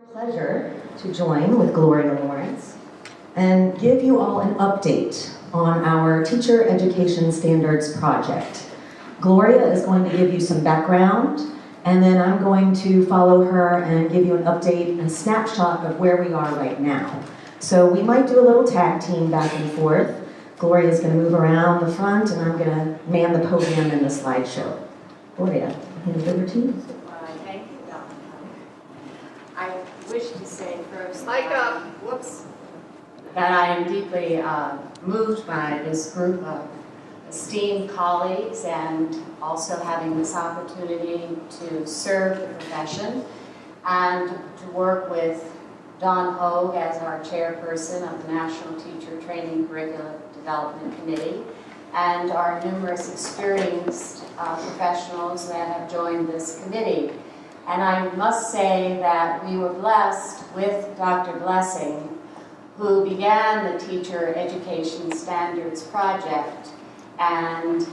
Pleasure to join with Gloria Lawrence and give you all an update on our Teacher Education Standards project. Gloria is going to give you some background, and then I'm going to follow her and give you an update and a snapshot of where we are right now. So we might do a little tag team back and forth. Gloria is going to move around the front, and I'm going to man the podium in the slideshow. Gloria, I'll hand it over to you. Thank you, Donna. I wish to say first that I am deeply moved by this group of esteemed colleagues and also having this opportunity to serve the profession and to work with Don Hogue as our chairperson of the National Teacher Training Curriculum Development Committee and our numerous experienced professionals that have joined this committee. And I must say that we were blessed with Dr. Blessing, who began the Teacher Education Standards Project, and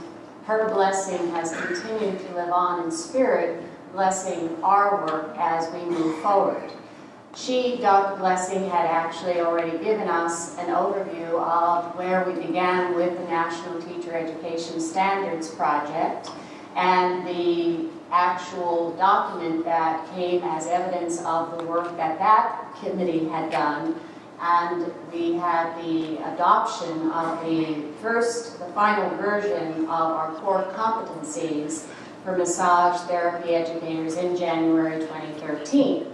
her blessing has continued to live on in spirit, blessing our work as we move forward. Dr. Blessing, had actually already given us an overview of where we began with the National Teacher Education Standards Project and the actual document that came as evidence of the work that that committee had done. And we had the adoption of the final version of our core competencies for massage therapy educators in January 2013.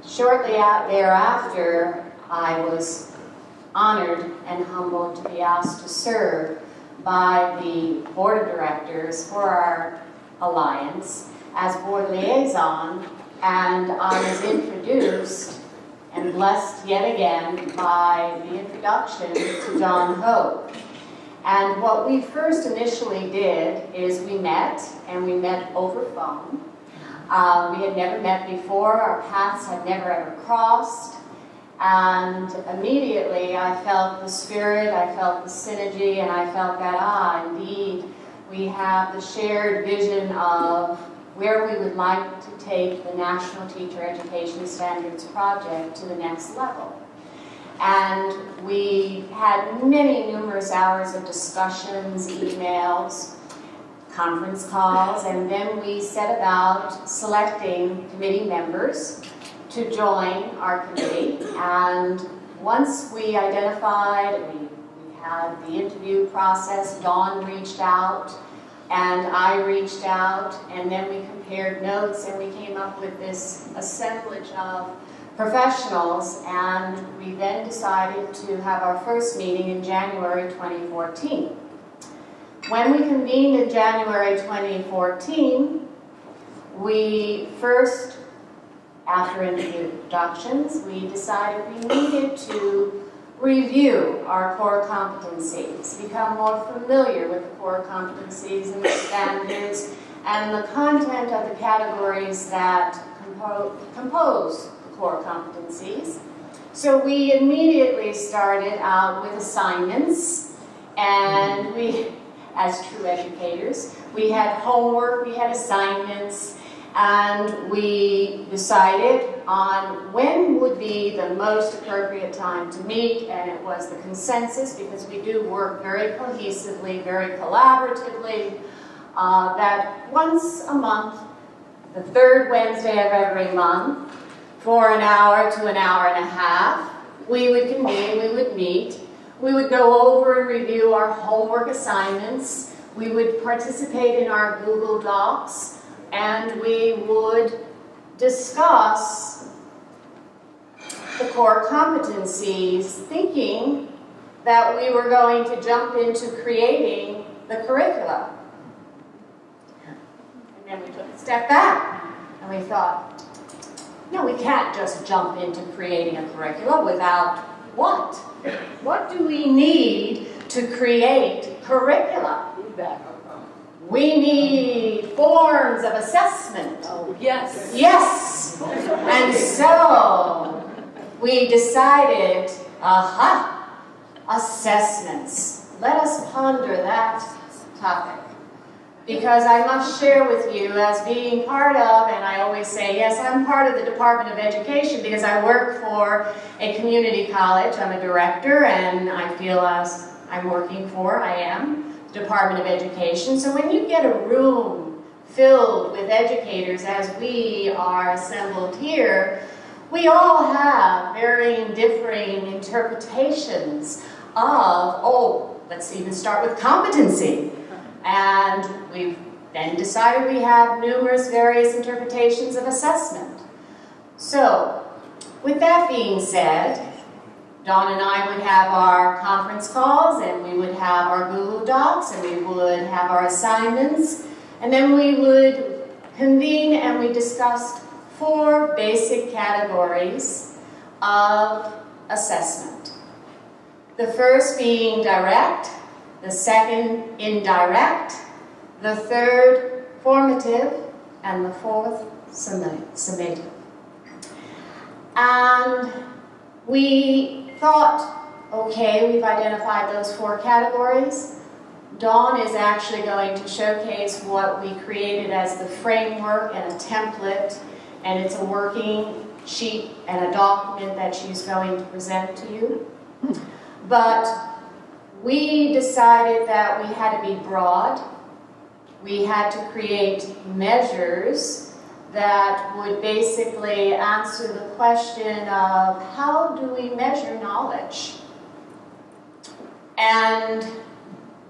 Shortly thereafter, I was honored and humbled to be asked to serve by the board of directors for our alliance as board liaison, and I was introduced and blessed yet again by the introduction to Don Hogue. And what we first initially did is we met, and we met over phone. We had never met before, our paths had never ever crossed, and immediately I felt the spirit, I felt the synergy, and I felt that, indeed, we have the shared vision of where we would like to take the National Teacher Education Standards Project to the next level. And we had numerous hours of discussions, emails, conference calls, and then we set about selecting committee members to join our committee. And once we identified, we had the interview process, Dawn reached out, and I reached out, and then we compared notes, and we came up with this assemblage of professionals, and we then decided to have our first meeting in January 2014. When we convened in January 2014, we first, after introductions, we decided we needed to review our core competencies, become more familiar with the core competencies and the standards and the content of the categories that compose the core competencies. So we immediately started out with assignments, and we, as true educators, we had homework, we had assignments, and we decided on when would be the most appropriate time to meet, and it was the consensus, because we do work very cohesively, very collaboratively, that once a month, the third Wednesday of every month, for an hour to an hour and a half, we would convene, we would meet, we would go over and review our homework assignments, we would participate in our Google Docs, and we would discuss the core competencies, thinking that we were going to jump into creating the curricula. And then we took a step back, and we thought, no, we can't just jump into creating a curricula without what? What do we need to create curricula? We need forms of assessment. Oh, yes. Yes. And so we decided, assessments. Let us ponder that topic. because I must share with you as being part of, and I always say, yes, I'm part of the Department of Education because I work for a community college. I'm a director, and I feel as I'm working for, I am, the Department of Education. So when you get a room filled with educators as we are assembled here, we all have varying, differing interpretations of, oh, let's even start with competency. And we've then decided we have numerous various interpretations of assessment. So, with that being said, Dawn and I would have our conference calls, and we would have our Google Docs, and we would have our assignments, and then we would convene and we discussed 4 basic categories of assessment. The first being direct, the second indirect, the third formative, and the fourth summative. And we thought, okay, we've identified those 4 categories. Dawn is actually going to showcase what we created as the framework and a template, and it's a working sheet and a document that she's going to present to you. But we decided that we had to be broad. We had to create measures that would basically answer the question of how do we measure knowledge? And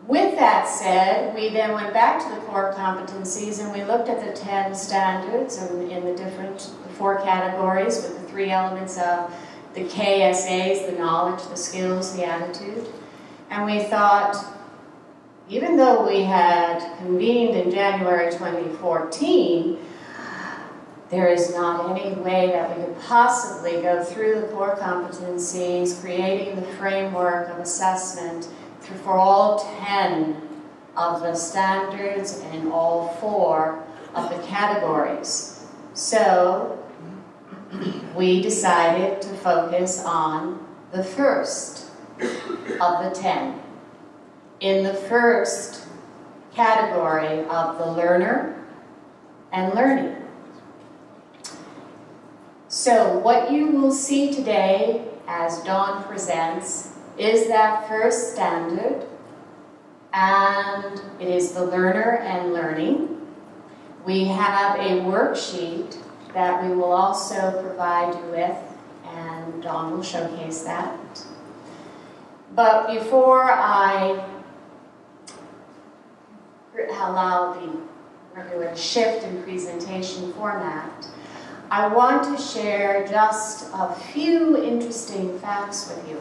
with that said, we then went back to the core competencies and we looked at the 10 standards in the different 4 categories with the 3 elements of the KSAs, the knowledge, the skills, the attitude. And we thought, even though we had convened in January 2014, there is not any way that we could possibly go through the core competencies, creating the framework of assessment for all 10 of the standards and all 4 of the categories. So we decided to focus on the first of the 10. In the first category of the learner and learning. So what you will see today as Dawn presents is that first standard, and it is the learner and learning. We have a worksheet that we will also provide you with, and Dawn will showcase that. But before I allow the regular shift in presentation format, I want to share just a few interesting facts with you.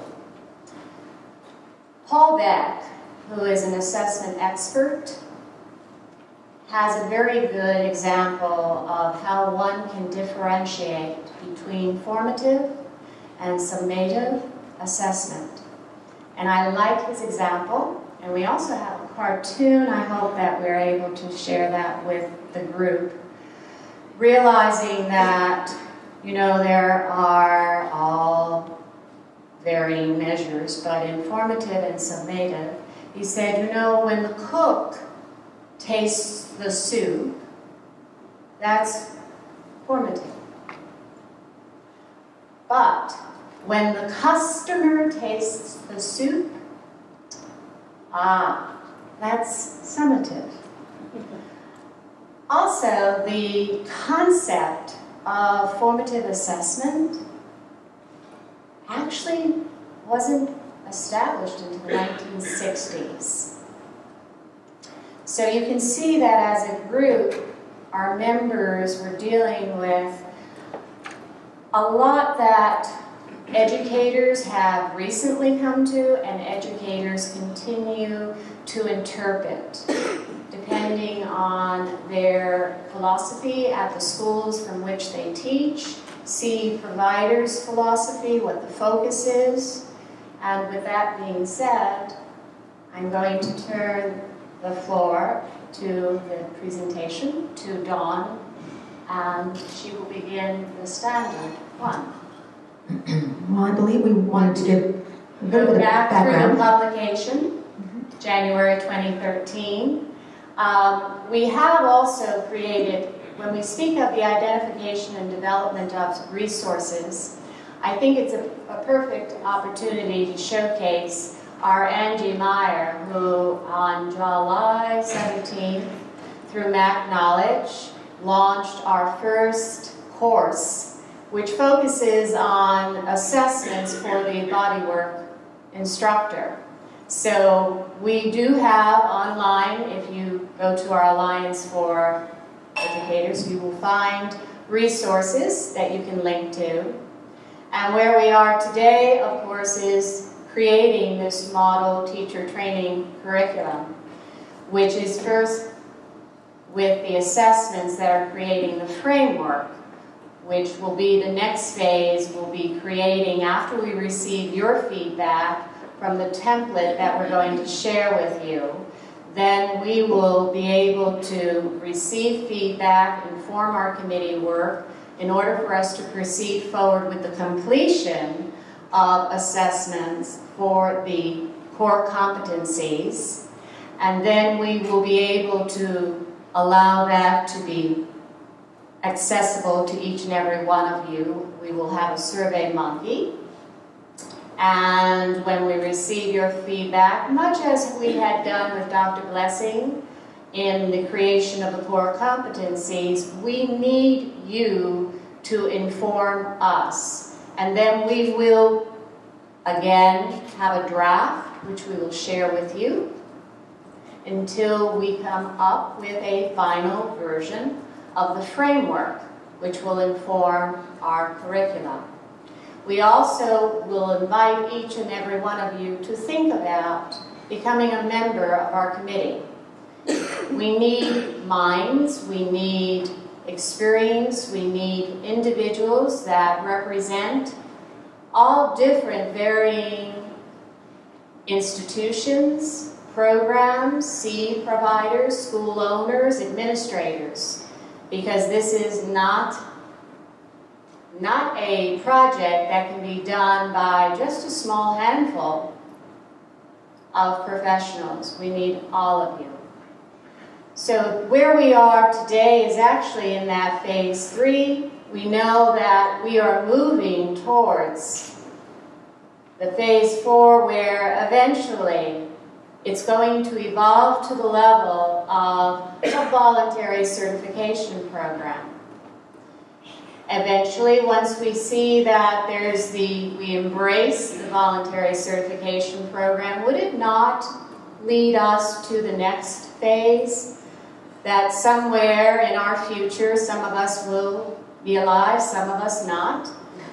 Paul Beck, who is an assessment expert, has a very good example of how one can differentiate between formative and summative assessment. And I like his example, and we also have a cartoon. I hope that we're able to share that with the group, realizing that, you know, there are all varying measures, but in formative and summative, he said, you know, when the cook tastes the soup, that's formative. But when the customer tastes the soup, that's summative. Also, the concept of formative assessment actually wasn't established until the 1960s. So you can see that as a group, our members were dealing with a lot that educators have recently come to and educators continue to interpret, depending on their philosophy at the schools from which they teach, see providers' philosophy, what the focus is. And with that being said, I'm going to turn the floor to the presentation to Dawn, and she will begin the standard 1. Well, I believe we wanted to give a little bit of back background. Through the publication, January 2013. We have also created, when we speak of the identification and development of resources, I think it's a perfect opportunity to showcase our Angie Meyer, who on July 17th, through Mac Knowledge, launched our first course, which focuses on assessments for the bodywork instructor. So we do have online, if you go to our Alliance for Educators, you will find resources that you can link to. And where we are today, of course, is creating this model teacher training curriculum, which is first with the assessments that are creating the framework, which will be the next phase. We'll be creating, after we receive your feedback from the template that we're going to share with you, then we will be able to receive feedback, inform our committee work, in order for us to proceed forward with the completion of assessments for the core competencies. And then we will be able to allow that to be accessible to each and every one of you. We will have a survey monkey. And when we receive your feedback, much as we had done with Dr. Blessing in the creation of the core competencies, we need you to inform us. And then we will, again, have a draft, which we will share with you, until we come up with a final version of the framework, which will inform our curriculum. We also will invite each and every one of you to think about becoming a member of our committee. We need minds, we need experience, we need individuals that represent all different varying institutions, programs, seed providers, school owners, administrators, because this is not a project that can be done by just a small handful of professionals. We need all of you. So where we are today is actually in that phase 3. We know that we are moving towards the phase 4, where eventually it's going to evolve to the level of a voluntary certification program. Eventually, once we see that we embrace the voluntary certification program, would it not lead us to the next phase? That somewhere in our future, some of us will be alive, some of us not,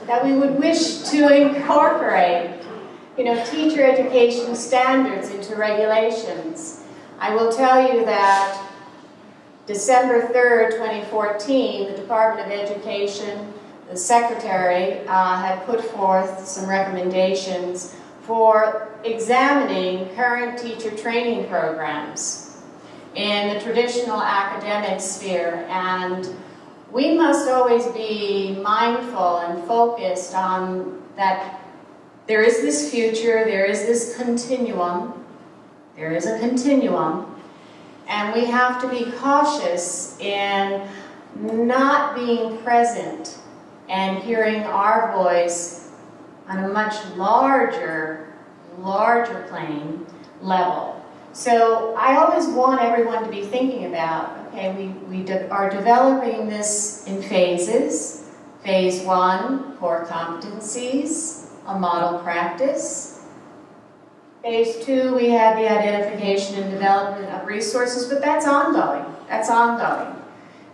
that we would wish to incorporate, teacher education standards into regulations. I will tell you that December 3rd, 2014, the Department of Education, the Secretary, had put forth some recommendations for examining current teacher training programs in the traditional academic sphere. And we must always be mindful and focused on that there is this future, there is this continuum, there is a continuum, and we have to be cautious in not being present and hearing our voice on a much larger plane level. So I always want everyone to be thinking about, okay, we are developing this in phases. Phase 1, core competencies, a model practice. Phase 2, we have the identification and development of resources, but that's ongoing. That's ongoing.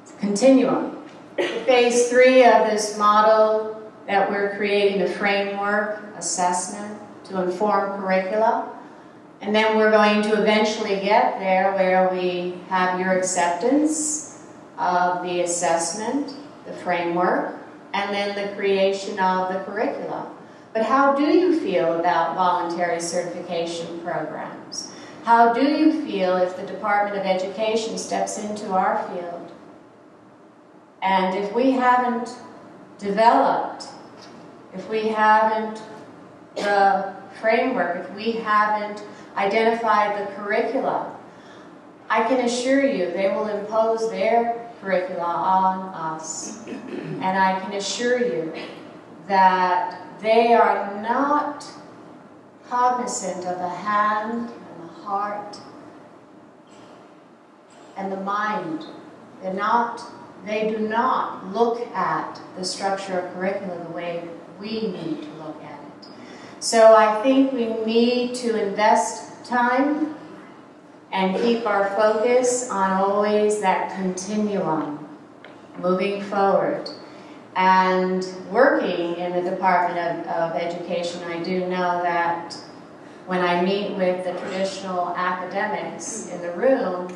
It's a continuum. Phase 3 of this model that we're creating the framework, assessment, to inform curricula. And then we're going to eventually get there where we have your acceptance of the assessment, the framework, and then the creation of the curricula. But how do you feel about voluntary certification programs? How do you feel if the Department of Education steps into our field? And if we haven't developed, if we haven't the framework, if we haven't identified the curricula, I can assure you they will impose their curricula on us. And I can assure you that they are not cognizant of the hand and the heart and the mind. They do not look at the structure of curricula the way we need to look at it. So I think we need to invest time and keep our focus on always that continuum, moving forward. And working in the Department of Education, I do know that when I meet with the traditional academics in the room,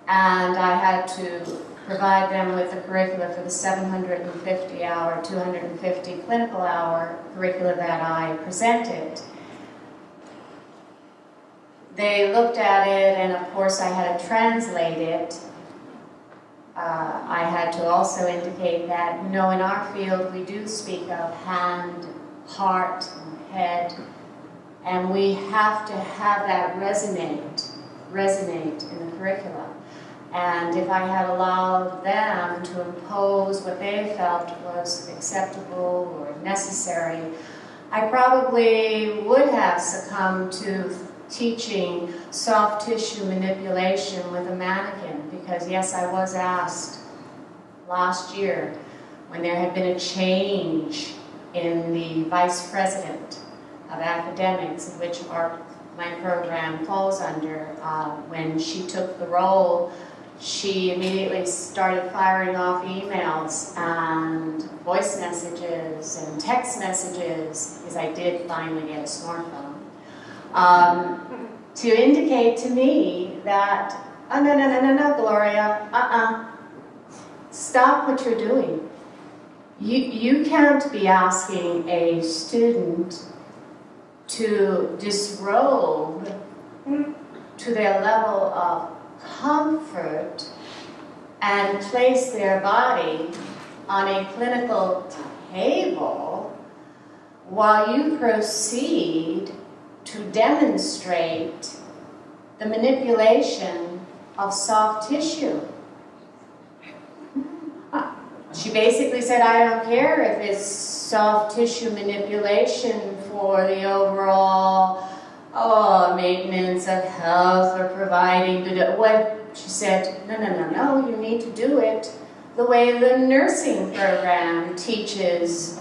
and I had to provide them with the curricula for the 750-hour, 250 clinical hour curricula that I presented, they looked at it, and of course I had to translate it. I had to also indicate that, you know, in our field we do speak of hand, heart, and head, and we have to have that resonate in the curriculum. And if I had allowed them to impose what they felt was acceptable or necessary, I probably would have succumbed to teaching soft tissue manipulation with a mannequin, because yes, I was asked last year when there had been a change in the vice president of academics, which my program falls under. When she took the role, she immediately started firing off emails and voice messages and text messages, because I did finally get a smartphone, to indicate to me that, oh, no, Gloria, stop what you're doing. You can't be asking a student to disrobe to their level of comfort and place their body on a clinical table while you proceed to demonstrate the manipulation of soft tissue. She basically said, I don't care if it's soft tissue manipulation for the overall maintenance of health or providing what. She said, no, you need to do it the way the nursing program teaches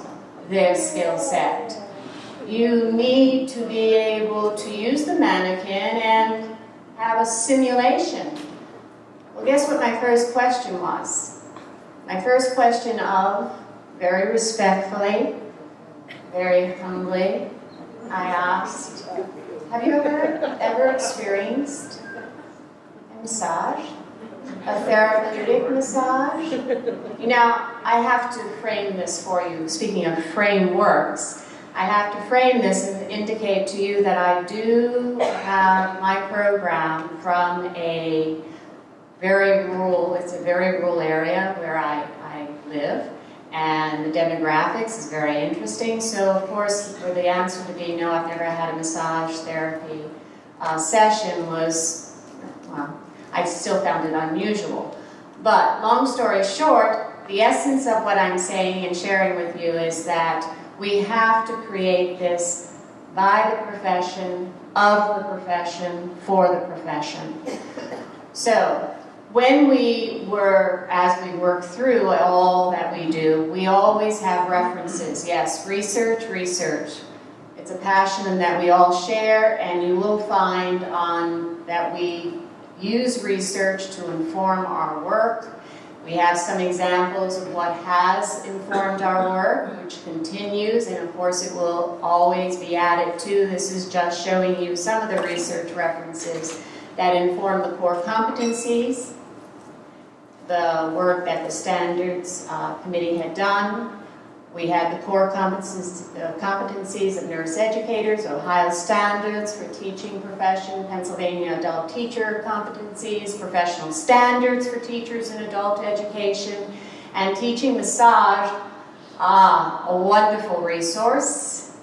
their skill set. You need to be able to use the mannequin and have a simulation. Well, guess what my first question was? My first question very respectfully, very humbly, I asked, have you ever experienced a massage? A therapeutic massage? You know, I have to frame this for you. Speaking of frameworks, I have to frame this and indicate to you that I do have my program from a very rural area where I live, and the demographics is very interesting. So of course, for the answer to be no, I've never had a massage therapy session was, well, I still found it unusual. But long story short, the essence of what I'm saying and sharing with you is that we have to create this by the profession, of the profession, for the profession. So when as we work through all that we do, we always have references. Yes, research. It's a passion that we all share, and you will find that we use research to inform our work. We have some examples of what has informed our work, which continues, and of course it will always be added to. This is just showing you some of the research references that inform the core competencies, the work that the Standards Committee had done. We had the core competencies of nurse educators, Ohio Standards for Teaching Profession, Pennsylvania Adult Teacher Competencies, Professional Standards for Teachers in Adult Education, and Teaching Massage, a wonderful resource.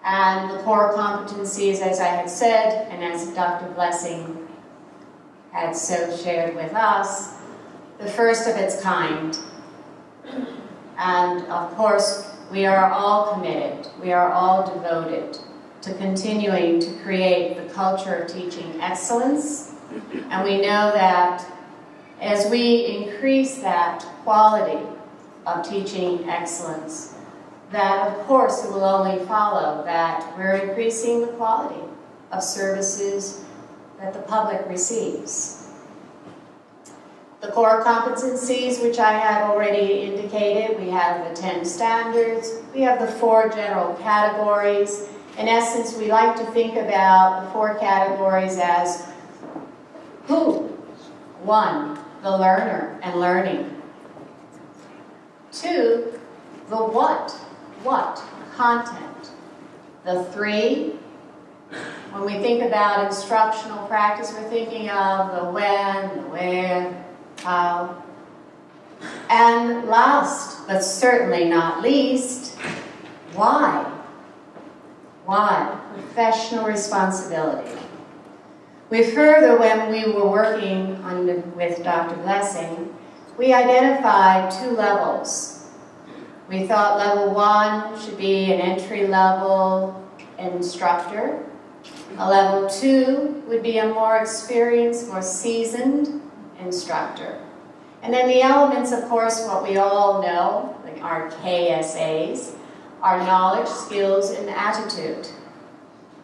And the core competencies, as I had said, and as Dr. Blessing had so shared with us, the first of its kind. And of course, we are all committed, we are all devoted to continuing to create the culture of teaching excellence. And we know that as we increase that quality of teaching excellence, that of course it will only follow that we're increasing the quality of services that the public receives. The core competencies, which I have already indicated, we have the 10 standards, we have the 4 general categories. In essence, we like to think about the 4 categories as who? 1, the learner and learning. 2, the what? What? Content. The 3, when we think about instructional practice, we're thinking of the when, the where, how. And last, but certainly not least, why? Why? Professional responsibility. We further, when we were working with Dr. Blessing, we identified 2 levels. We thought level 1 should be an entry-level instructor. A level 2 would be a more experienced, more seasoned instructor. And then the elements, of course, what we all know, like our KSAs, are knowledge, skills, and attitude.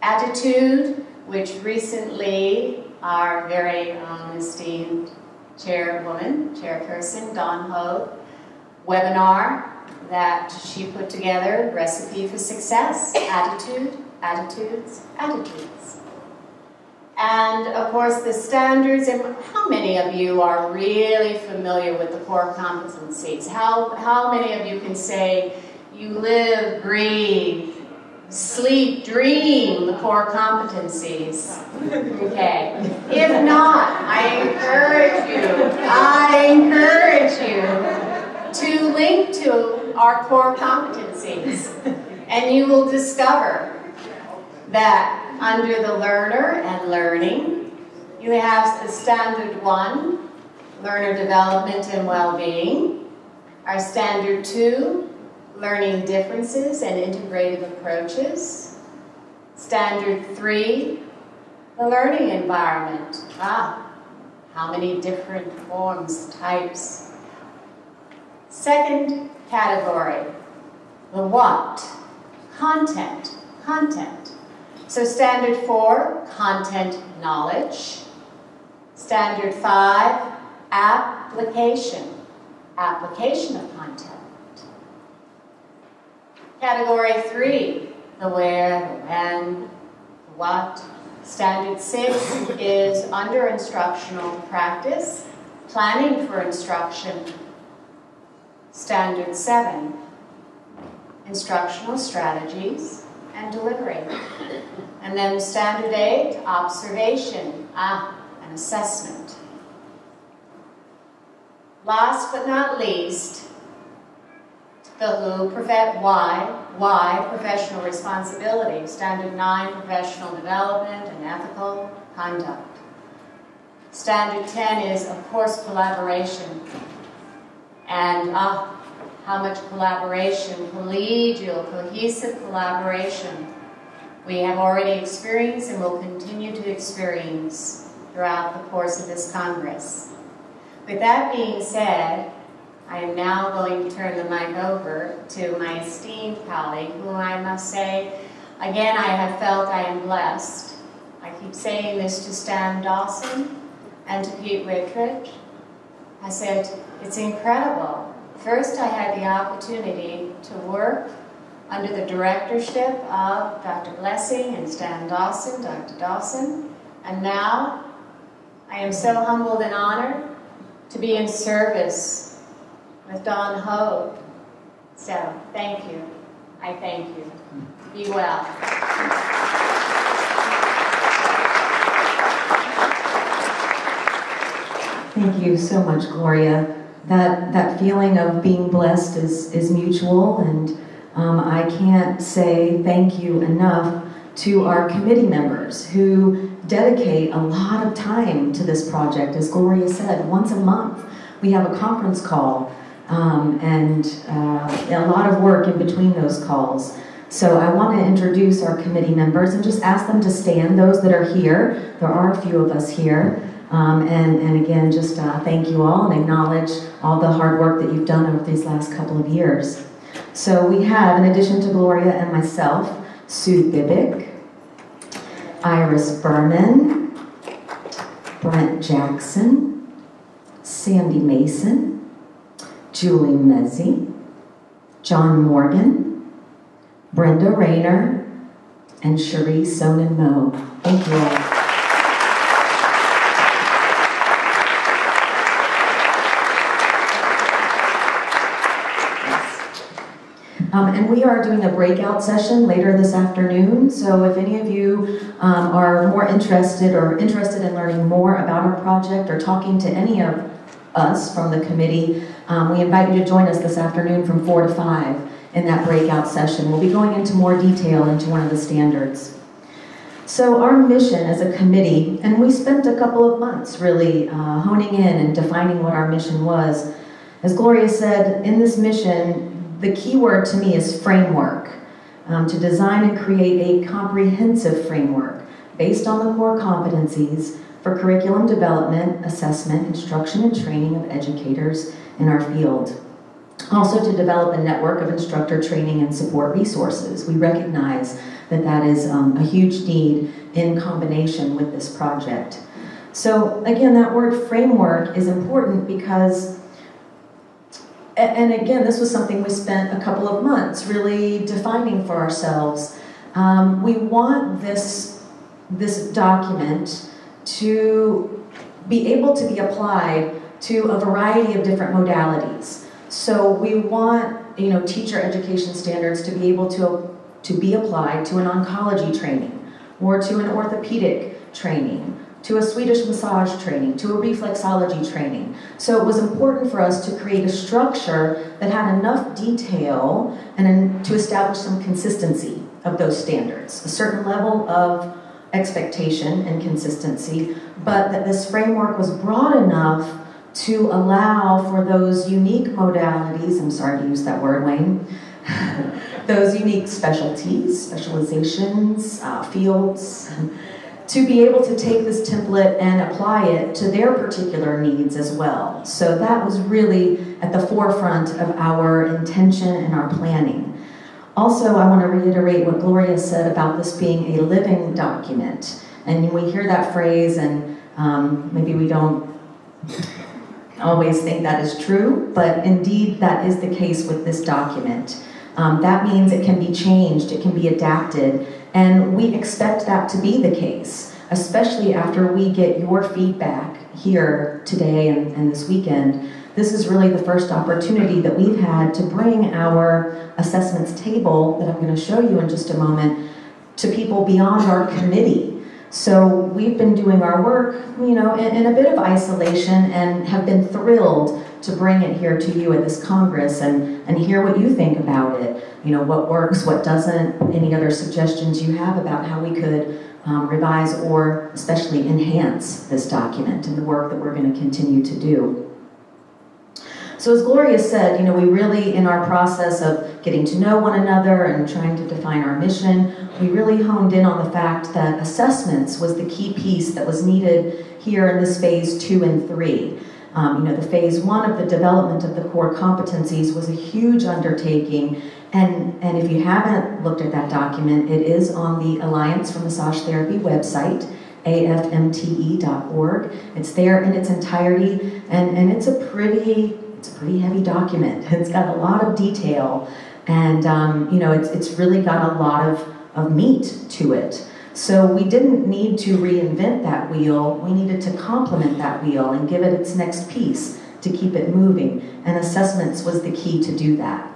Attitude, which recently our very esteemed chairperson, Dawn Ho, webinar that she put together, Recipe for Success, Attitude, Attitudes, Attitudes. And of course the standards, and how many of you are really familiar with the core competencies? How many of you can say you live, breathe, sleep, dream the core competencies? Okay. If not, I encourage you to link to our core competencies, and you will discover that under the learner and learning, you have the standard 1, learner development and well-being. Our standard 2, learning differences and integrative approaches. Standard 3, the learning environment. How many different forms, types. Second category, the what? Content, content. So standard 4, content knowledge. Standard 5, application, application of content. Category 3, the where, the when, the what. Standard 6 is under instructional practice, planning for instruction. Standard 7, instructional strategies and delivery. And then standard 8, observation, and assessment. Last but not least, the who, why, professional responsibility. Standard 9, professional development and ethical conduct. Standard 10 is, of course, collaboration. And how much collaboration, collegial, cohesive collaboration we have already experienced and will continue to experience throughout the course of this Congress. With that being said, I am now going to turn the mic over to my esteemed colleague, who I must say, again, I have felt I am blessed. I keep saying this to Stan Dawson and to Pete Wittridge. I said, it's incredible. First, I had the opportunity to work under the directorship of Dr. Blessing and Stan Dawson, Dr. Dawson, and now I am so humbled and honored to be in service with Dawn Ho. So, thank you. I thank you. Be well. Thank you so much, Gloria. That feeling of being blessed is mutual, and I can't say thank you enough to our committee members who dedicate a lot of time to this project. As Gloria said, once a month we have a conference call and a lot of work in between those calls. So I want to introduce our committee members and just ask them to stand, those that are here. There are a few of us here. And again, just thank you all and acknowledge all the hard work that you've done over these last couple of years. So we have, in addition to Gloria and myself, Sue Bibick, Iris Berman, Brent Jackson, Sandy Mason, Julie Mezzi, John Morgan, Brenda Rayner, and Cherie Sonnen Moe. Thank you all. And we are doing a breakout session later this afternoon, so if any of you are more interested in learning more about our project or talking to any of us from the committee, we invite you to join us this afternoon from 4 to 5 in that breakout session. We'll be going into more detail into one of the standards. So our mission as a committee, and we spent a couple of months really honing in and defining what our mission was. As Gloria said, in this mission, the key word to me is framework, to design and create a comprehensive framework based on the core competencies for curriculum development, assessment, instruction, and training of educators in our field. Also to develop a network of instructor training and support resources. We recognize that that is a huge need in combination with this project. So again, that word framework is important because, and again, this was something we spent a couple of months really defining for ourselves. We want this document to be able to be applied to a variety of different modalities. So we want, teacher education standards to be able to be applied to an oncology training, or to an orthopedic training, to a Swedish massage training, to a reflexology training. So it was important for us to create a structure that had enough detail and to establish some consistency of those standards, a certain level of expectation and consistency, but that this framework was broad enough to allow for those unique modalities, I'm sorry to use that word, Wayne, those unique specialties, specializations, fields, to be able to take this template and apply it to their particular needs as well. So that was really at the forefront of our intention and our planning. Also, I want to reiterate what Gloria said about this being a living document. And we hear that phrase and maybe we don't always think that is true, but indeed that is the case with this document. That means it can be changed, it can be adapted, and we expect that to be the case, especially after we get your feedback here today and this weekend. This is really the first opportunity that we've had to bring our assessments table that I'm going to show you in just a moment to people beyond our committee. So we've been doing our work, in a bit of isolation and have been thrilled to bring it here to you at this Congress and hear what you think about it. What works, what doesn't, any other suggestions you have about how we could revise or especially enhance this document and the work that we're going to continue to do. So as Gloria said, we really, in our process of getting to know one another and trying to define our mission, we really honed in on the fact that assessments was the key piece that was needed here in this phase 2 and 3. The phase 1 of the development of the core competencies was a huge undertaking, and if you haven't looked at that document, it is on the Alliance for Massage Therapy website, afmte.org. It's there in its entirety, and it's a pretty heavy document. It's got a lot of detail, and it's really got a lot of meat to it. So we didn't need to reinvent that wheel. We needed to complement that wheel and give it its next piece to keep it moving, and assessments was the key to do that.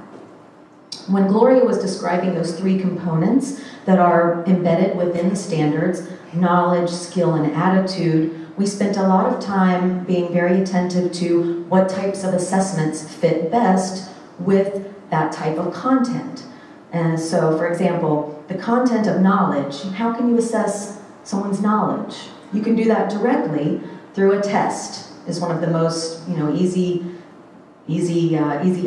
When Gloria was describing those 3 components that are embedded within the standards, knowledge, skill, and attitude, we spent a lot of time being very attentive to what types of assessments fit best with that type of content. And so, for example, the content of knowledge, how can you assess someone's knowledge. You can do that directly through a test. Is one of the most easy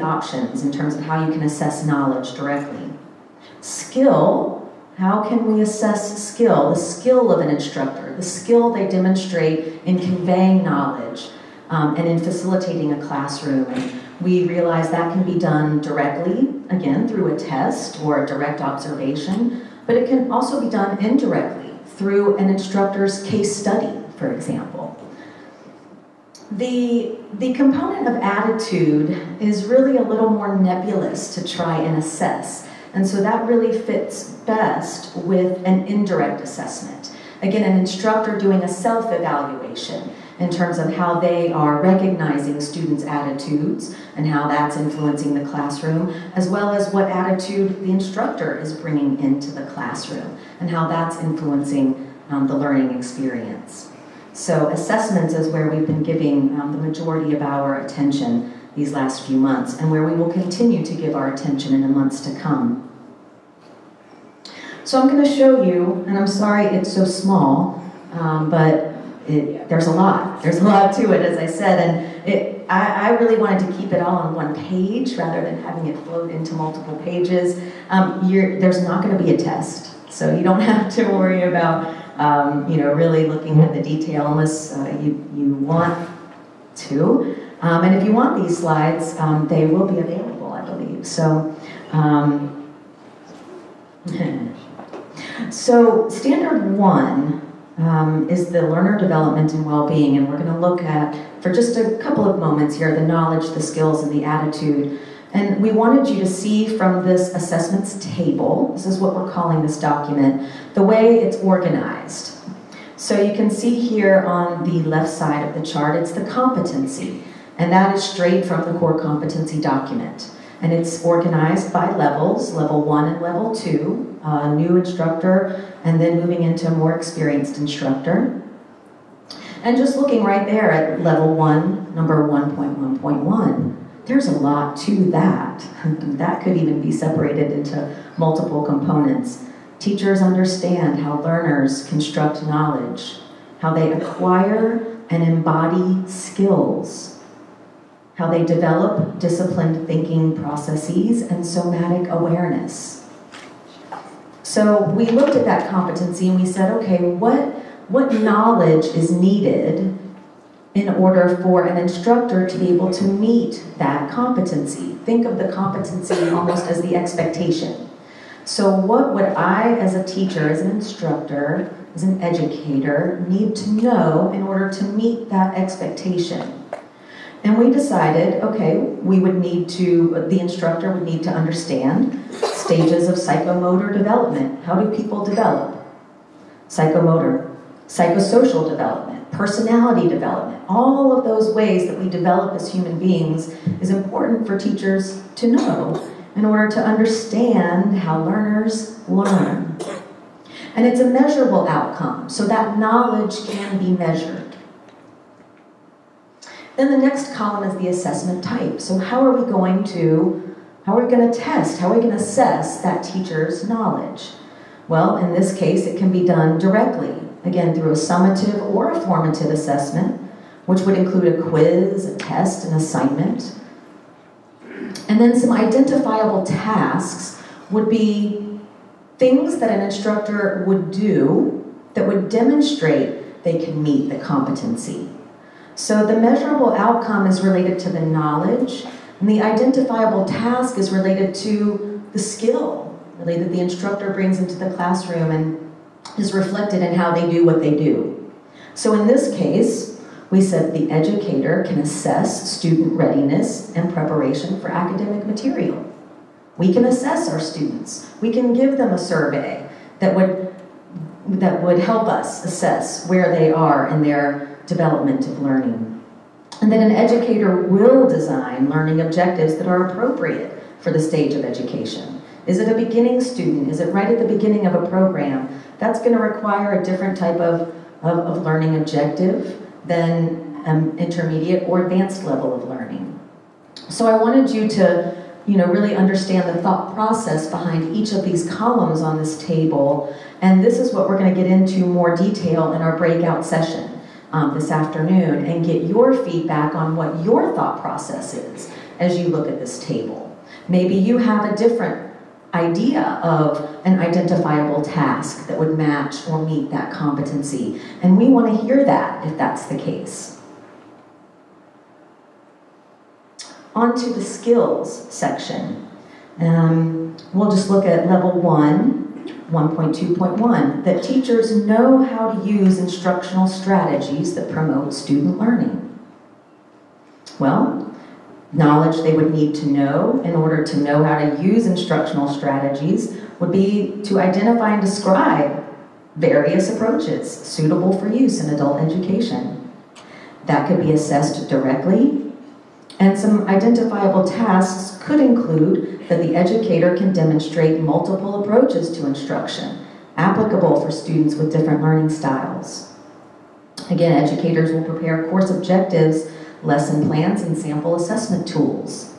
options in terms of how you can assess knowledge directly. Skill, how can we assess skill? The skill of an instructor, the skill they demonstrate in conveying knowledge and in facilitating a classroom. And we realize that can be done directly, again, through a test or a direct observation, but it can also be done indirectly through an instructor's case study, for example. The component of attitude is really a little more nebulous to try and assess, and so that really fits best with an indirect assessment. Again, an instructor doing a self-evaluation in terms of how they are recognizing students' attitudes and how that's influencing the classroom, as well as what attitude the instructor is bringing into the classroom and how that's influencing the learning experience. So assessments is where we've been giving the majority of our attention these last few months, and where we will continue to give our attention in the months to come. So I'm going to show you, and I'm sorry it's so small, but there's a lot. There's a lot to it, as I said, and I really wanted to keep it all on one page rather than having it float into multiple pages. There's not going to be a test, so you don't have to worry about really looking at the detail unless you want to. And if you want these slides, they will be available, I believe. So, so Standard 1 is the learner development and well-being, and we're going to look at, for just a couple of moments here, the knowledge, the skills, and the attitude. And we wanted you to see from this assessments table, this is what we're calling this document, the way it's organized. So you can see here on the left side of the chart, it's the competency, and that is straight from the core competency document. And it's organized by levels, level 1 and level 2, new instructor, and then moving into a more experienced instructor. And just looking right there at level 1, number 1.1.1, there's a lot to that. That could even be separated into multiple components. Teachers understand how learners construct knowledge, how they acquire and embody skills, how they develop disciplined thinking processes and somatic awareness. So we looked at that competency and we said, okay, what knowledge is needed in order for an instructor to be able to meet that competency? Think of the competency almost as the expectation. So what would I, as a teacher, as an instructor, as an educator, need to know in order to meet that expectation? And we decided, okay, the instructor would need to understand stages of psychomotor development. How do people develop? Psychomotor, psychosocial development, personality development. All of those ways that we develop as human beings is important for teachers to know in order to understand how learners learn. And it's a measurable outcome, so that knowledge can be measured. Then the next column is the assessment type. So how are we going to test, how are we going to assess that teacher's knowledge? Well, in this case, it can be done directly, again, through a summative or a formative assessment, which would include a quiz, a test, an assignment. And then some identifiable tasks would be things that an instructor would do that would demonstrate they can meet the competency. So the measurable outcome is related to the knowledge, and the identifiable task is related to the skill, related the instructor brings into the classroom and is reflected in how they do what they do. So in this case, we said the educator can assess student readiness and preparation for academic material. We can assess our students. We can give them a survey that would help us assess where they are in their development of learning. And then an educator will design learning objectives that are appropriate for the stage of education. Is it a beginning student? Is it right at the beginning of a program? That's going to require a different type of learning objective than intermediate or advanced level of learning. So I wanted you to really understand the thought process behind each of these columns on this table. And this is what we're going to get into more detail in our breakout session this afternoon, and get your feedback on what your thought process is as you look at this table. Maybe you have a different idea of an identifiable task that would match or meet that competency, and we want to hear that if that's the case. On to the skills section. We'll just look at level 1.2.1, that teachers know how to use instructional strategies that promote student learning. Well, knowledge they would need to know in order to know how to use instructional strategies would be to identify and describe various approaches suitable for use in adult education. That could be assessed directly, and some identifiable tasks could include that the educator can demonstrate multiple approaches to instruction, applicable for students with different learning styles. Again, educators will prepare course objectives, lesson plans, and sample assessment tools.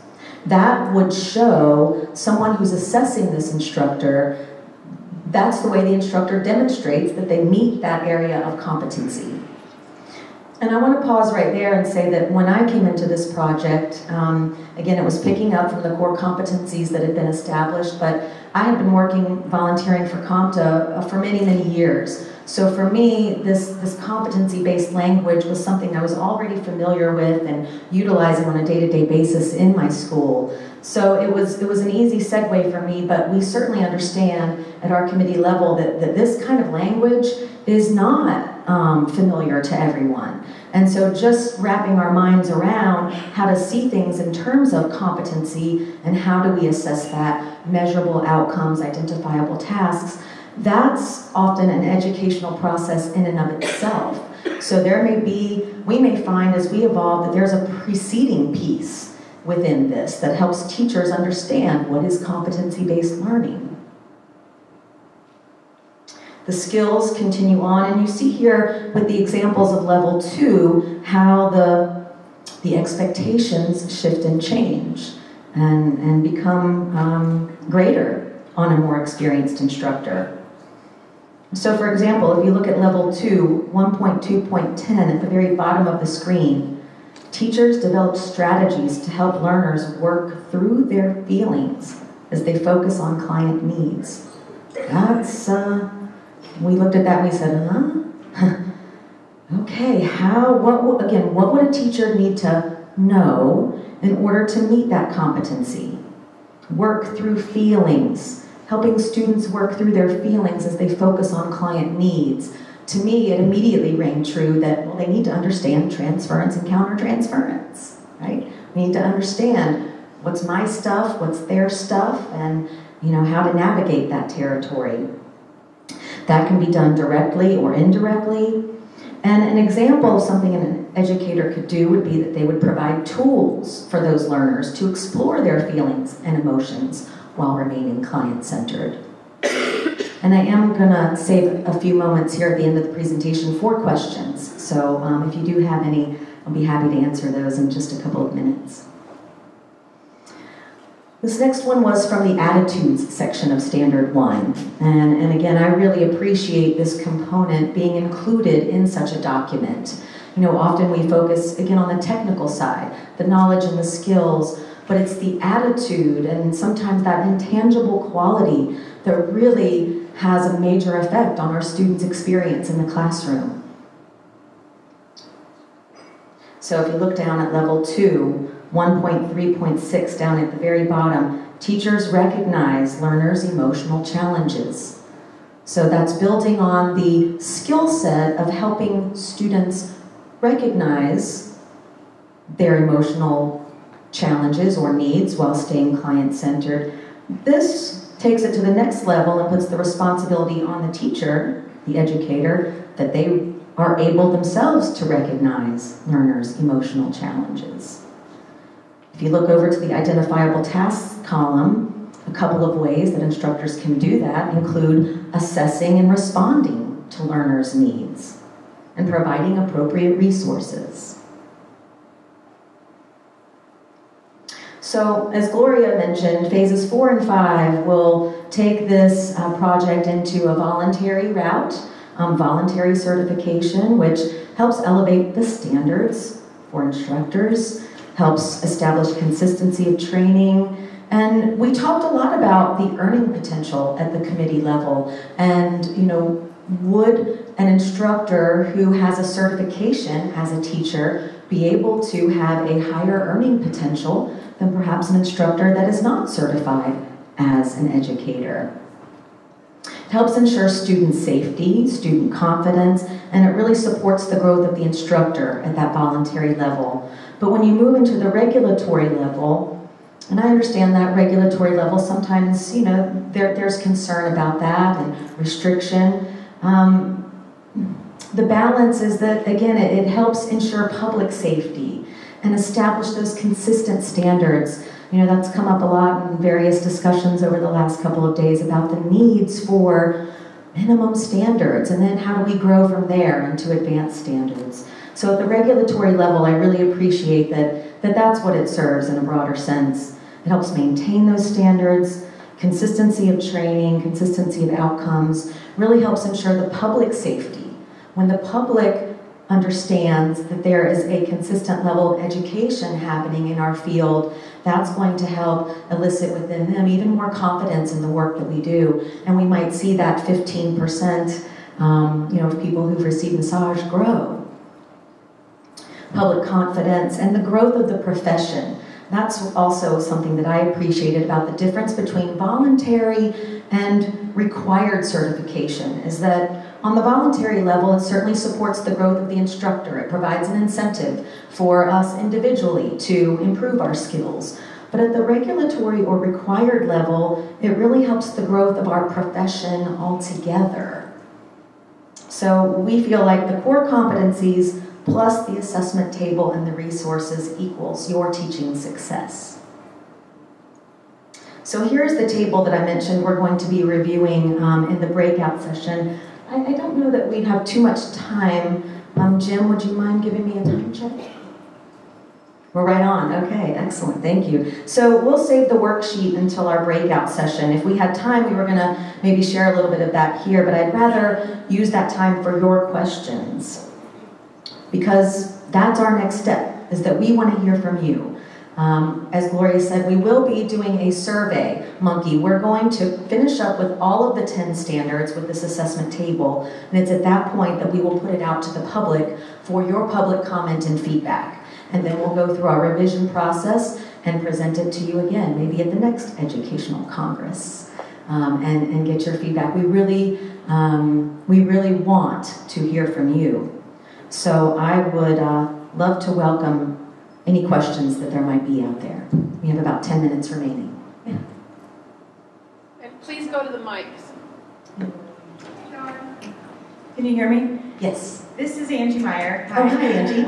That would show someone who's assessing this instructor, that's the way the instructor demonstrates that they meet that area of competency. And I want to pause right there and say that when I came into this project, again, it was picking up from the core competencies that had been established, but I had been volunteering for CompTA for many, many years. So for me, this competency-based language was something I was already familiar with and utilizing on a day-to-day basis in my school. So it was an easy segue for me, but we certainly understand at our committee level that this kind of language is not familiar to everyone. And so just wrapping our minds around how to see things in terms of competency and how do we assess that, measurable outcomes, identifiable tasks, that's often an educational process in and of itself. So we may find as we evolve that there's a preceding piece within this that helps teachers understand what is competency-based learning. The skills continue on, and you see here with the examples of level 2 how the expectations shift and change and become greater on a more experienced instructor. So for example, if you look at level 2, 1.2.10 at the very bottom of the screen, teachers develop strategies to help learners work through their feelings as they focus on client needs. That's we looked at that and we said, okay, what would a teacher need to know in order to meet that competency? Work through feelings, helping students work through their feelings as they focus on client needs. To me, it immediately rang true that, well, they need to understand transference and countertransference, right? We need to understand what's my stuff, what's their stuff, and how to navigate that territory. That can be done directly or indirectly. And an example of something an educator could do would be that they would provide tools for those learners to explore their feelings and emotions while remaining client-centered. And I am going to save a few moments here at the end of the presentation for questions. So if you do have any, I'll be happy to answer those in just a couple of minutes. This next one was from the attitudes section of Standard 1. And again, I really appreciate this component being included in such a document. Often we focus, again, on the technical side, the knowledge and the skills, but it's the attitude and sometimes that intangible quality that really has a major effect on our students' experience in the classroom. So if you look down at level 2, 1.3.6 down at the very bottom, teachers recognize learners' emotional challenges. So that's building on the skill set of helping students recognize their emotional challenges or needs while staying client-centered. This takes it to the next level and puts the responsibility on the teacher, the educator, that they are able themselves to recognize learners' emotional challenges. If you look over to the identifiable tasks column, a couple of ways that instructors can do that include assessing and responding to learners' needs and providing appropriate resources. So, as Gloria mentioned, phases 4 and 5 will take this project into a voluntary route, voluntary certification, which helps elevate the standards for instructors, helps establish consistency of training, and we talked a lot about the earning potential at the committee level, and would an instructor who has a certification as a teacher be able to have a higher earning potential than perhaps an instructor that is not certified as an educator? It helps ensure student safety, student confidence, and it really supports the growth of the instructor at that voluntary level. But when you move into the regulatory level, and I understand that regulatory level, sometimes, there's concern about that and restriction. The balance is that, again, it helps ensure public safety and establish those consistent standards. That's come up a lot in various discussions over the last couple of days about the needs for minimum standards, and then how do we grow from there into advanced standards. So at the regulatory level, I really appreciate that's what it serves in a broader sense. It helps maintain those standards, consistency of training, consistency of outcomes, really helps ensure the public safety. When the public understands that there is a consistent level of education happening in our field, that's going to help elicit within them even more confidence in the work that we do. And we might see that 15% of people who've received massage grow. Public confidence and the growth of the profession. That's also something that I appreciated about the difference between voluntary and required certification, is that on the voluntary level, it certainly supports the growth of the instructor. It provides an incentive for us individually to improve our skills. But at the regulatory or required level, it really helps the growth of our profession altogether. So we feel like the core competencies plus the assessment table and the resources equals your teaching success. So here's the table that I mentioned we're going to be reviewing in the breakout session. I don't know that we'd have too much time. Jim, would you mind giving me a time check? We're right on. Okay, excellent. Thank you. So we'll save the worksheet until our breakout session. If we had time, we were going to maybe share a little bit of that here, but I'd rather use that time for your questions, because that's our next step, is that we want to hear from you. As Gloria said, we will be doing a survey monkey. We're going to finish up with all of the 10 standards with this assessment table, and it's at that point that we will put it out to the public for your public comment and feedback. And then we'll go through our revision process and present it to you again, maybe at the next educational congress, and get your feedback. We really want to hear from you. So I would love to welcome any questions that there might be out there. We have about 10 minutes remaining. Yeah. And please go to the mics. Can you hear me? Yes. This is Angie Meyer. Hi. Oh, hi, Angie.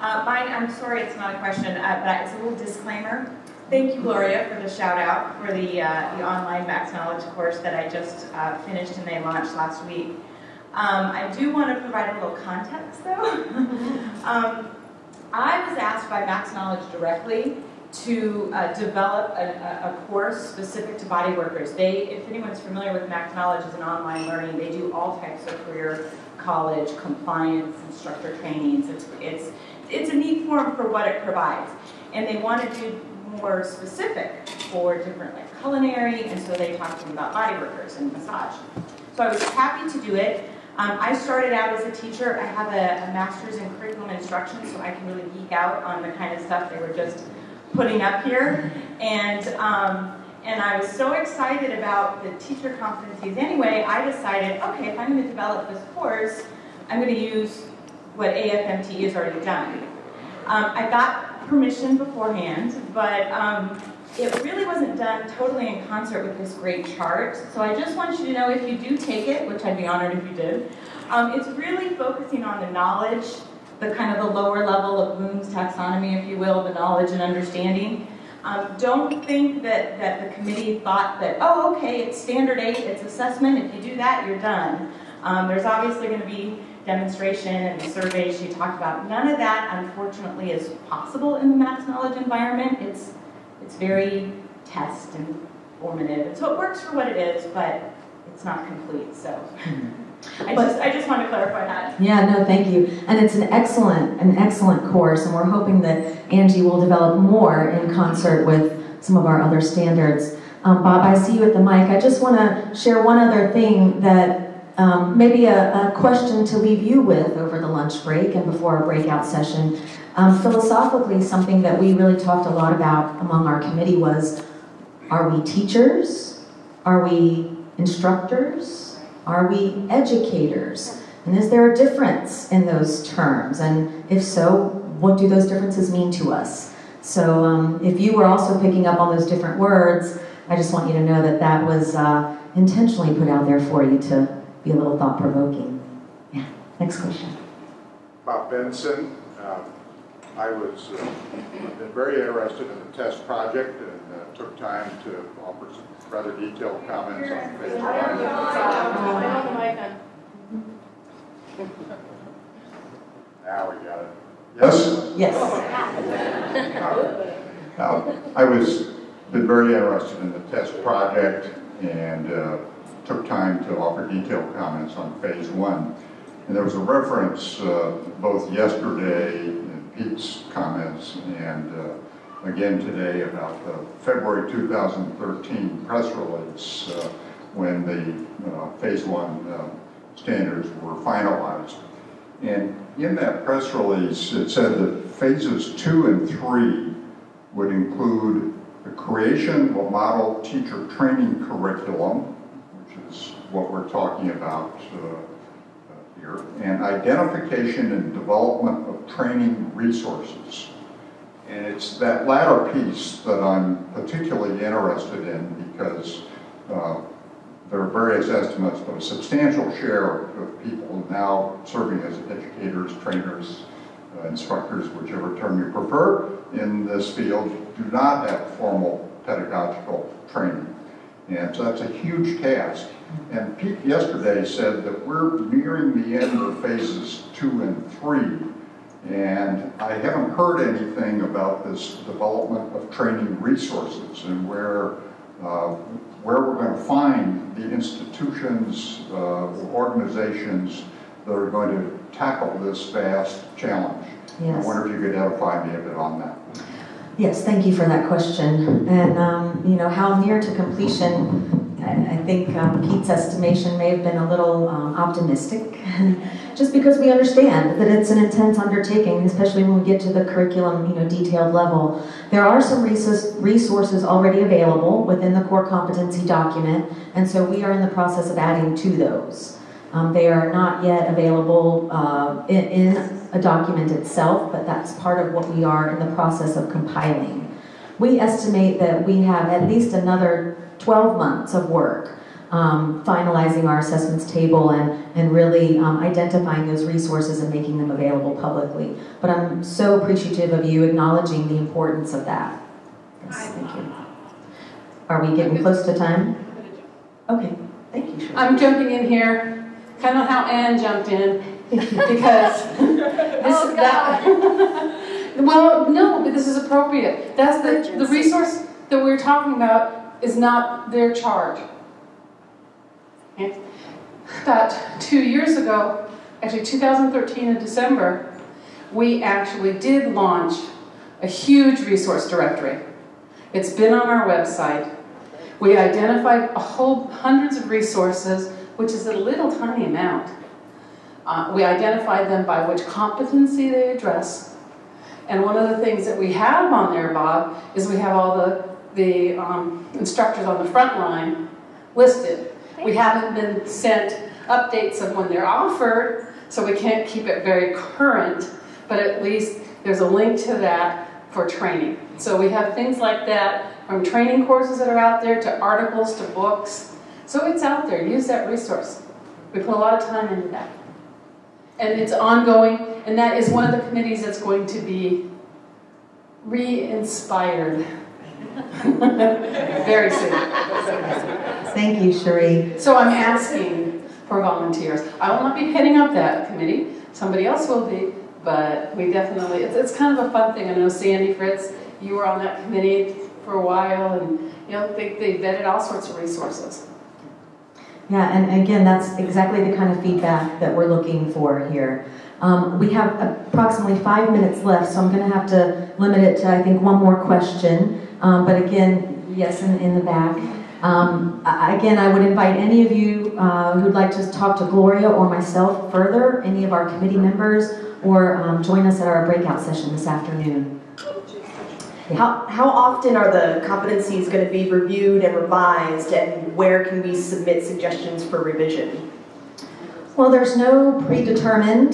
I'm sorry it's not a question, but it's a little disclaimer. Thank you, Gloria, for the shout out for the online Max Knowledge course that I just finished and they launched last week. I do want to provide a little context, though. I was asked by Max Knowledge directly to develop a course specific to body workers. If anyone's familiar with Max Knowledge as an online learning, they do all types of career, college, compliance, instructor trainings. It's a neat form for what it provides. And they want to do more specific for different, like culinary, and so they talked to me about body workers and massage. So I was happy to do it. I started out as a teacher. I have a master's in curriculum instruction, so I can really geek out on the kind of stuff they were just putting up here. And I was so excited about the teacher competencies anyway, I decided, okay, if I'm going to develop this course, I'm going to use what AFMT has already done. I got permission beforehand, but it really wasn't done totally in concert with this great chart. So I just want you to know, if you do take it, which I'd be honored if you did, it's really focusing on the knowledge, the kind of the lower level of Bloom's taxonomy, if you will, the knowledge and understanding. Don't think that the committee thought that, oh, okay, it's standard 8, it's assessment, if you do that, you're done. There's obviously going to be demonstration and the surveys she talked about, none of that, unfortunately, is possible in the Max Knowledge environment. It's very test and formative. And so it works for what it is, but it's not complete. So I just want to clarify that. Yeah, no, thank you. And it's an excellent course, and we're hoping that Angie will develop more in concert with some of our other standards. Bob, I see you at the mic. I just want to share one other thing that maybe a question to leave you with over the lunch break and before our breakout session. Philosophically, something that we really talked a lot about among our committee was, are we teachers? Are we instructors? Are we educators? And is there a difference in those terms? And if so, what do those differences mean to us? So if you were also picking up on those different words, I just want you to know that that was intentionally put out there for you to be a little thought-provoking. Yeah, next question. Bob Benson. I've been very interested in the test project and took time to offer some rather detailed comments on phase one. Now we got it. Yes? Yes. I've been very interested in the test project and took time to offer detailed comments on phase one. And there was a reference both yesterday in Pete's comments and again today about the February 2013 press release when the phase one standards were finalized. And in that press release, it said that phases 2 and 3 would include the creation of a model teacher training curriculum, which is what we're talking about here, and identification and development of training resources. And it's that latter piece that I'm particularly interested in because there are various estimates, but a substantial share of people now serving as educators, trainers, instructors, whichever term you prefer, in this field do not have formal pedagogical training. And so that's a huge task. And Pete yesterday said that we're nearing the end of phases 2 and 3. And I haven't heard anything about this development of training resources and where we're going to find the institutions, organizations that are going to tackle this vast challenge. Yes. I wonder if you could edify me a bit on that. Yes, thank you for that question. And you know, how near to completion, I think Pete's estimation may have been a little optimistic, just because we understand that it's an intense undertaking, especially when we get to the curriculum, detailed level. There are some resources already available within the core competency document, and so we are in the process of adding to those. They are not yet available in a document itself, but that's part of what we are in the process of compiling. We estimate that we have at least another 12 months of work finalizing our assessments table and really identifying those resources and making them available publicly. But I'm so appreciative of you acknowledging the importance of that. Yes, thank you. Are we getting close to time? Okay, thank you, Shirley. I'm jumping in here, kind of how Anne jumped in, because well, no, but this is appropriate. That's the resource that we're talking about is not their charge. And about 2 years ago, actually 2013 in December, we actually did launch a huge resource directory. It's been on our website. We identified hundreds of resources, which is a little tiny amount. We identified them by which competency they address. And one of the things that we have on there, Bob, is we have all the instructors on the front line listed. We haven't been sent updates of when they're offered, so we can't keep it very current, but at least there's a link to that for training. So we have things like that, from training courses that are out there to articles to books. So it's out there. Use that resource. We put a lot of time into that. And it's ongoing, and that is one of the committees that's going to be re-inspired very soon. Thank you, Cherie. So I'm asking for volunteers. I will not be heading up that committee. Somebody else will be, but we definitely, it's kind of a fun thing. I know Sandy, Fritz, you were on that committee for a while, and you know, they vetted all sorts of resources. Yeah, and again, that's exactly the kind of feedback that we're looking for here. We have approximately 5 minutes left, so I'm going to have to limit it to, I think, one more question. But again, yes, in the back. Again, I would invite any of you who'd like to talk to Gloria or myself further, any of our committee members, or join us at our breakout session this afternoon. How often are the competencies going to be reviewed and revised, and where can we submit suggestions for revision? Well, there's no predetermined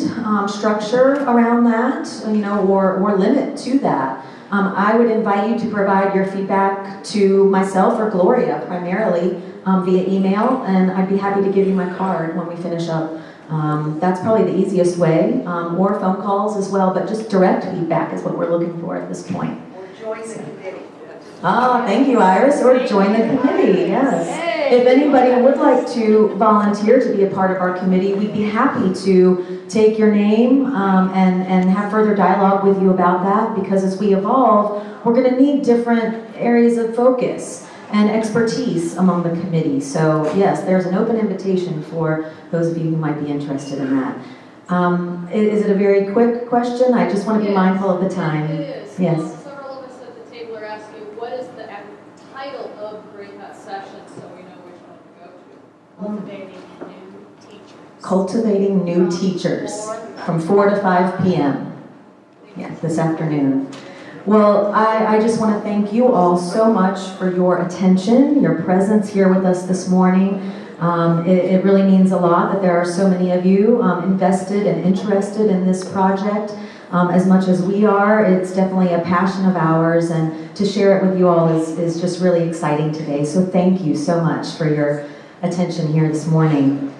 structure around that, you know, or limit to that. I would invite you to provide your feedback to myself or Gloria primarily via email, and I'd be happy to give you my card when we finish up. That's probably the easiest way, or phone calls as well, but just direct feedback is what we're looking for at this point. Join the committee. Oh, thank you, Iris. Or join the committee, yes. If anybody would like to volunteer to be a part of our committee, we'd be happy to take your name and have further dialogue with you about that, because as we evolve, we're going to need different areas of focus and expertise among the committee. So yes, there's an open invitation for those of you who might be interested in that. Is it a very quick question? I just want to be mindful of the time. It is. Yes. Several of us at the table are asking, what is the title of breakout session, so we know which one to go to? Cultivating new teachers. Cultivating new teachers from 4 to 5 p.m. Yes, this afternoon. Well, I just want to thank you all so much for your attention, your presence here with us this morning. It really means a lot that there are so many of you invested and interested in this project. As much as we are, it's definitely a passion of ours, and to share it with you all is just really exciting today. So thank you so much for your attention here this morning.